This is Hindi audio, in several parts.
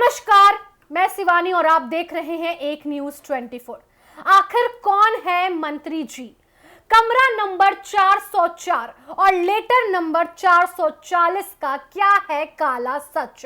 नमस्कार, मैं शिवानी और आप देख रहे हैं एक न्यूज 24। आखिर कौन है मंत्री जी? कमरा नंबर 404 और लेटर नंबर 440 का क्या है काला सच?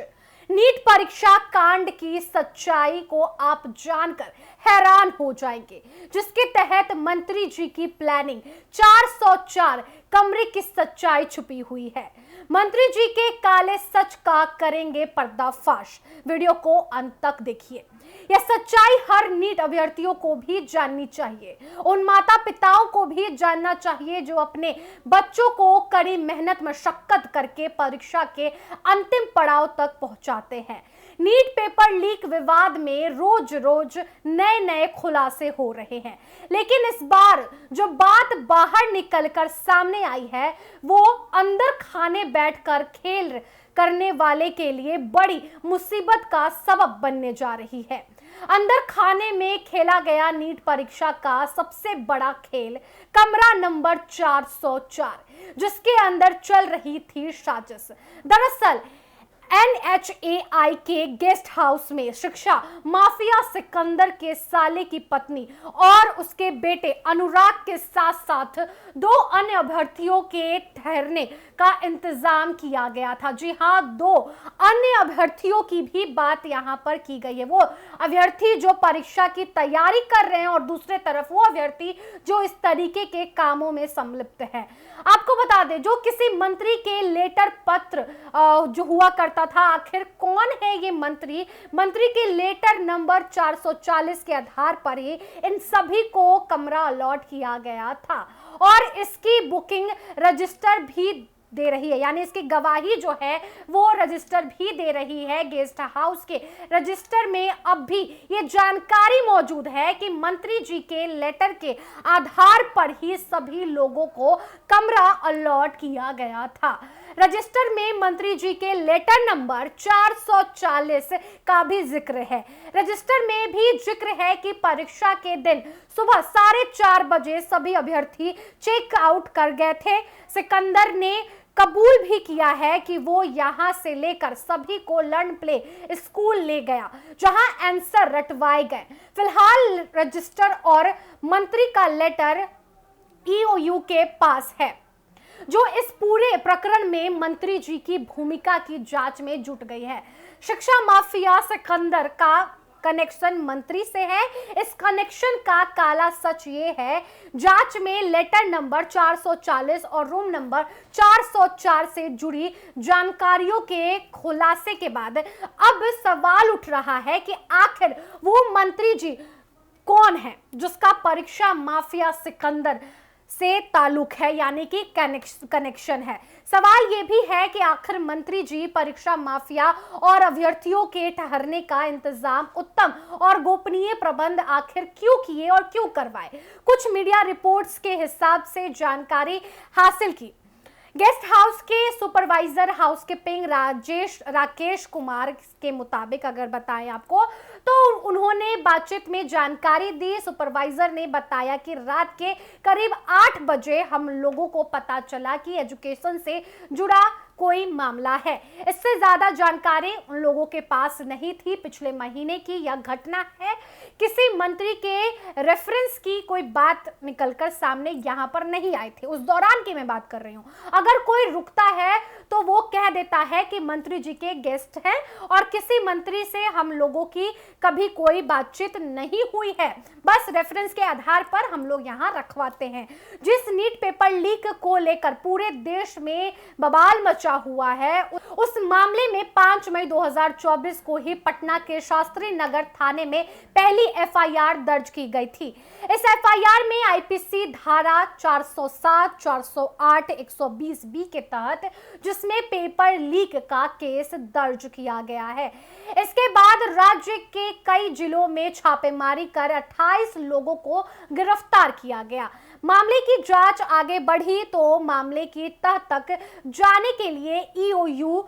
नीट परीक्षा कांड की सच्चाई को आप जानकर हैरान हो जाएंगे, जिसके तहत मंत्री जी की प्लानिंग 404 कमरे की सच्चाई छुपी हुई है। मंत्री जी के काले सच का करेंगे पर्दाफाश। वीडियो को अंत तक देखिए। यह सच्चाई हर नीट अभ्यर्थियों को भी जाननी चाहिए, उन माता पिताओं को भी जानना चाहिए जो अपने बच्चों को कड़ी मेहनत मशक्कत करके परीक्षा के अंतिम पड़ाव तक पहुंचाते हैं। नीट पेपर लीक विवाद में रोज रोज नए नए खुलासे हो रहे हैं, लेकिन इस बार जो बात बाहर निकलकर सामने आई है वो अंदर खाने बैठकर खेल करने वाले के लिए बड़ी मुसीबत का सबब बनने जा रही है। अंदर खाने में खेला गया नीट परीक्षा का सबसे बड़ा खेल कमरा नंबर 404, जिसके अंदर चल रही थी साजिश। दरअसल NHAI के गेस्ट हाउस में शिक्षा माफिया सिकंदर के साले की पत्नी और उसके बेटे अनुराग के साथ साथ दो अन्य अभ्यर्थियों के ठहरने का इंतजाम किया गया था। जी हाँ, दो अन्य अभ्यर्थियों की भी बात यहाँ पर की गई है। वो अभ्यर्थी जो परीक्षा की तैयारी कर रहे हैं और दूसरे तरफ वो अभ्यर्थी जो इस तरीके के कामों में संलिप्त है। आपको बता दें, जो किसी मंत्री के लेटर पत्र जो हुआ करता था, आखिर कौन है ये मंत्री? मंत्री के लेटर नंबर 440 के आधार पर ही इन सभी को कमरा अलॉट किया गया था और इसकी बुकिंग रजिस्टर भी दे रही है, यानी इसकी गवाही जो है वो रजिस्टर भी दे रही है। गेस्ट हाउस के रजिस्टर में अब भी ये जानकारी मौजूद है कि मंत्री जी के लेटर के आधार पर ही सभी लोगों को कमरा अलॉट किया गया था। रजिस्टर में मंत्री जी के लेटर नंबर 440 का भी जिक्र है। रजिस्टर में भी जिक्र है कि परीक्षा के दिन सुबह 4:30 बजे सभी अभ्यर्थी चेक आउट कर गए थे। सिकंदर ने कबूल भी किया है कि वो यहां से लेकर सभी को लर्न प्ले स्कूल ले गया, जहां आंसर रटवाए गए। फिलहाल रजिस्टर और मंत्री का लेटर EOU के पास है, जो इस पूरे प्रकरण में मंत्री जी की भूमिका की जांच में जुट गई है। शिक्षा माफिया सिकंदर का कनेक्शन मंत्री से है। इस कनेक्शन का काला सच ये है, जांच में लेटर नंबर 440 और रूम नंबर 404 से जुड़ी जानकारियों के खुलासे के बाद अब सवाल उठ रहा है कि आखिर वो मंत्री जी कौन है जिसका परीक्षा माफिया सिकंदर से ताल्लुक है, यानी कि कनेक्शन है। सवाल यह भी है कि आखिर मंत्री जी परीक्षा माफिया और अभ्यर्थियों के ठहरने का इंतजाम उत्तम और गोपनीय प्रबंध आखिर क्यों किए और क्यों करवाए? कुछ मीडिया रिपोर्ट्स के हिसाब से जानकारी हासिल की। गेस्ट हाउस के सुपरवाइजर हाउसकीपिंग राकेश कुमार के मुताबिक अगर बताएं आपको, तो उन्होंने बातचीत में जानकारी दी। सुपरवाइजर ने बताया कि रात के करीब 8 बजे हम लोगों को पता चला कि एजुकेशन से जुड़ा कोई मामला है। इससे ज्यादा जानकारी उन लोगों के पास नहीं थी। पिछले महीने की यह घटना है, किसी मंत्री के रेफरेंस की कोई बात निकलकर सामने यहाँ पर नहीं आई थी। उस दौरान की मैं बात कर रही हूँ। अगर कोई रुकता है तो वो कह देता है कि मंत्री जी के गेस्ट हैं और किसी मंत्री से हम लोगों की कभी कोई बातचीत नहीं हुई है, बस रेफरेंस के आधार पर हम लोग यहाँ रखवाते हैं। जिस नीट पेपर लीक को लेकर पूरे देश में बवाल मचा हुआ है, उस मामले में 5 मई 2024 को ही पटना के शास्त्री नगर थाने में पहली FIR दर्ज की गई थी। इस FIR में IPC धारा 407, 408, 120B के तहत जिसमें पेपर लीक का केस दर्ज किया गया है। इसके बाद राज्य के कई जिलों में छापेमारी कर 28 लोगों को गिरफ्तार किया गया। मामले की जांच आगे बढ़ी तो मामले की तह तक जाने के लिए EOU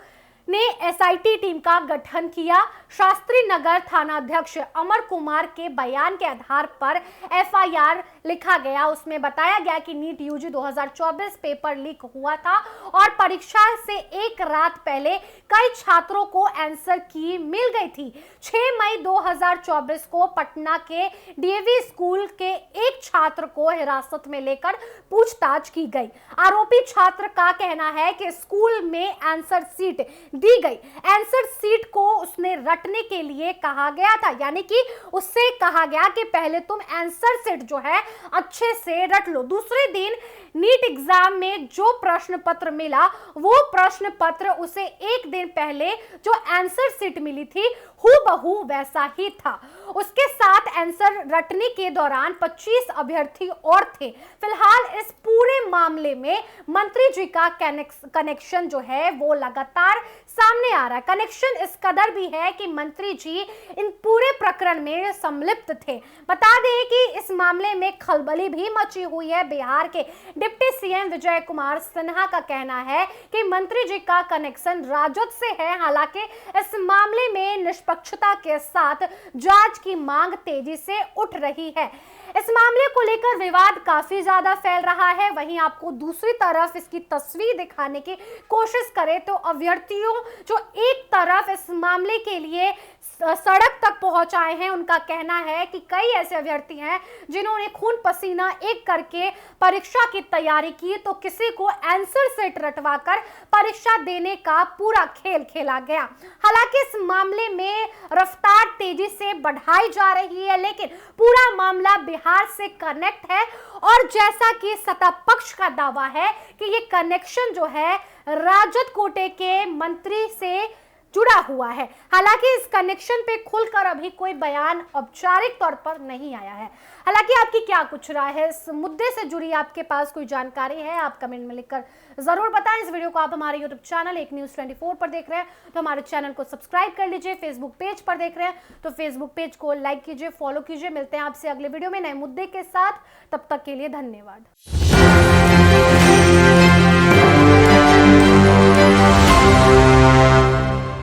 ने एसआईटी टीम का गठन किया। शास्त्री नगर थानाध्यक्ष अमर कुमार के बयान के आधार पर एफआईआर लिखा गया। उसमें बताया गया कि नीट यूजी 2024 पेपर लीक हुआ था और परीक्षा से एक रात पहले कई छात्रों को आंसर की मिल गई थी। 6 मई 2024 को पटना के डीएवी स्कूल के एक छात्र को हिरासत में लेकर पूछताछ की गई। आरोपी छात्र का कहना है कि स्कूल में आंसर सीट दी गई। आंसर सीट को उसने रटने के लिए कहा गया था, यानी कि उससे कहा गया कि पहले तुम आंसर सीट जो है अच्छे से रट लो। दूसरे दिन नीट एग्जाम में जो प्रश्न पत्र मिला वो प्रश्न पत्र उसे एक दिन पहले जो आंसर सीट मिली थी हूबहू वैसा ही था। उसके साथ आंसर रटने के दौरान 25 अभ्यर्थी और थे। फिलहाल इस पूरे मामले में मंत्री जी का कनेक्शन जो है वो लगातार सामने आ रहा है। कनेक्शन इस कदर भी है कि मंत्री जी इन पूरे प्रकरण में सम्मिलित थे। बता दें कि इस मामले में खलबली भी मची हुई है। बिहार के डिप्टी सीएम विजय कुमार सिन्हा का कहना है कि मंत्री जी का कनेक्शन राजद से है। हालांकि इस मामले में निष्पक्षता के साथ जांच की मांग तेजी से उठ रही है। इस मामले को लेकर विवाद काफी ज्यादा फैल रहा है। वहीं आपको दूसरी तरफ इसकी तस्वीर दिखाने की कोशिश करें तो अभ्यर्थियों जो एक तरफ इस मामले के लिए सड़क तक पहुंच आए हैं, उनका कहना है कि कई ऐसे अभ्यर्थी हैं जिन्होंने खून पसीना एक करके परीक्षा की तैयारी की, तो किसी को आंसर सेट रटवाकर परीक्षा देने का पूरा खेल खेला गया। हालांकि इस मामले में रफ्तार तेजी से बढ़ाई जा रही है, लेकिन पूरा मामला बिहार से कनेक्ट है और जैसा कि सत्ता पक्ष का दावा है कि ये कनेक्शन जो है राजद कोटे के मंत्री से जुड़ा हुआ है। हालांकि इस कनेक्शन पे खुलकर अभी कोई बयान औपचारिक तौर पर नहीं आया है। हालांकि आपकी क्या कुछ राय है इस मुद्दे से जुड़ी, आपके पास कोई जानकारी है आप कमेंट में लिखकर जरूर बताएं। इस वीडियो को आप हमारे यूट्यूब चैनल एक न्यूज़ 24 पर देख रहे हैं तो हमारे चैनल को सब्सक्राइब कर लीजिए। फेसबुक पेज पर देख रहे हैं तो फेसबुक पेज को लाइक कीजिए, फॉलो कीजिए। मिलते हैं आपसे अगले वीडियो में नए मुद्दे के साथ, तब तक के लिए धन्यवाद।